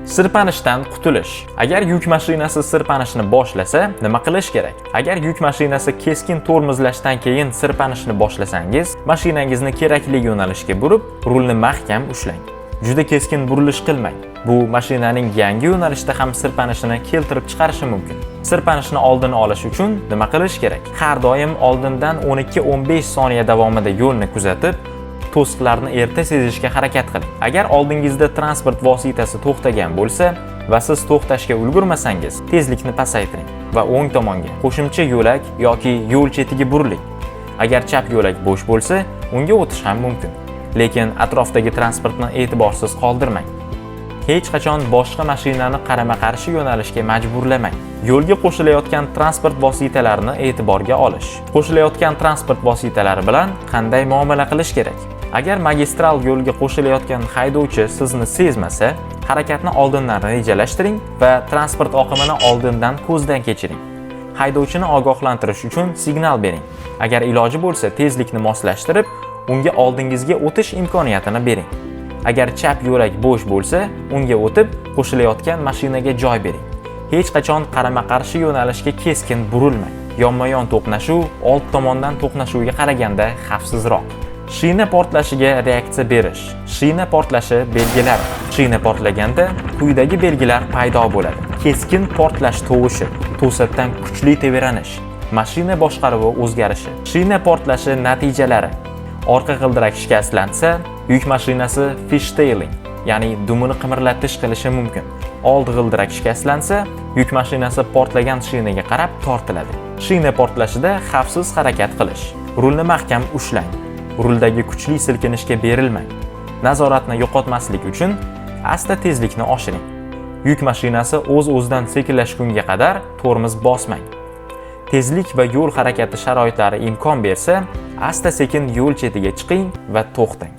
Sirpanishdan qutulish. Agar yuk mashinasi sirpanishni boshlasa, nima qilish kerak? Agar yuk mashinasi keskin tormozlashdan keyin sirpanishni boshlasangiz, mashinangizni kerakli yo'nalishga burib, rulni mahkam ushlang. Juda keskin burilish qilmang. Bu mashinaning yangi yo'nalishda ham sirpanishini keltirib chiqarishi mumkin. Sirpanishni oldini olish uchun nima qilish kerak? Har doim oldindan 12-15 soniya davomida yo'lni kuzatib, to'siqlarni erta sezishga harakat qiling. Agar oldingizda transport vositasi to'xtagan bo'lsa va siz to'xtashga ulgurmasangiz, tezlikni pasaytiring va o'ng tomonga qo'shimcha yo'lak yoki yo'l chetiga buriling. Agar chap yo'lak bo'sh bo'lsa, unga o'tish ham mumkin. Lekin atrofdagi transportni e'tiborsiz qoldirmang. Hech qachon boshqa mashinani qarama-qarshi yo'nalishga majburlamang. Yo'lga qo'shilayotgan transport vositalarini e'tiborga olish. Qo'shilayotgan transport vositalari bilan qanday muomala qilish kerak? Agar magistral yo'lga qo'shilayotgan haydovchi sizni sezmasa, harakatni oldindan rejalashtiring va transport oqimini oldindan ko'zdan kechiring. Haydovchini ogohlantirish uchun signal bering. Agar iloji bo'lsa, tezlikni moslashtirib, unga oldingizga o'tish imkoniyatini bering. Agar chap yo'lak bo'sh bo'lsa, unga o'tib, qo'shilayotgan mashinaga joy bering. Hech qachon qarama-qarshi yo'nalishga keskin burilmang. Yonma-yon to'qnashuv old tomondan to'qnashuvga qaraganda xavfsizroq. Shina portlashiga reaksiya berish. Shina portlashi belgilari. Shina portlaganda quyidagi belgilar paydo bo'ladi. Keskin portlash tovushi, to'satdan kuchli tebranish, mashina boshqaruvi o'zgarishi. Shina portlashi natijalari. Orqa g'ildirak shikastlansa, yuk mashinasi fishtailing, ya'ni dumini qimirlatish qilishi mumkin. Old g'ildirak shikastlansa, yuk mashinasi portlagan shinaga qarab tortiladi. Shina portlashida xavfsiz harakat qilish. Rulni mahkam ushlang. Ruldagi kuchli silkinishga berilmang. Nazoratni yo'qotmaslik uchun asta tezlikni oshiring. Yuk mashinasi o'z-o'zidan sekinlashgunga qadar tormoz bosmang. Tezlik va yo'l harakati sharoitlari imkon bersa, asta-sekin yo'l chetiga chiqing va to'xtang.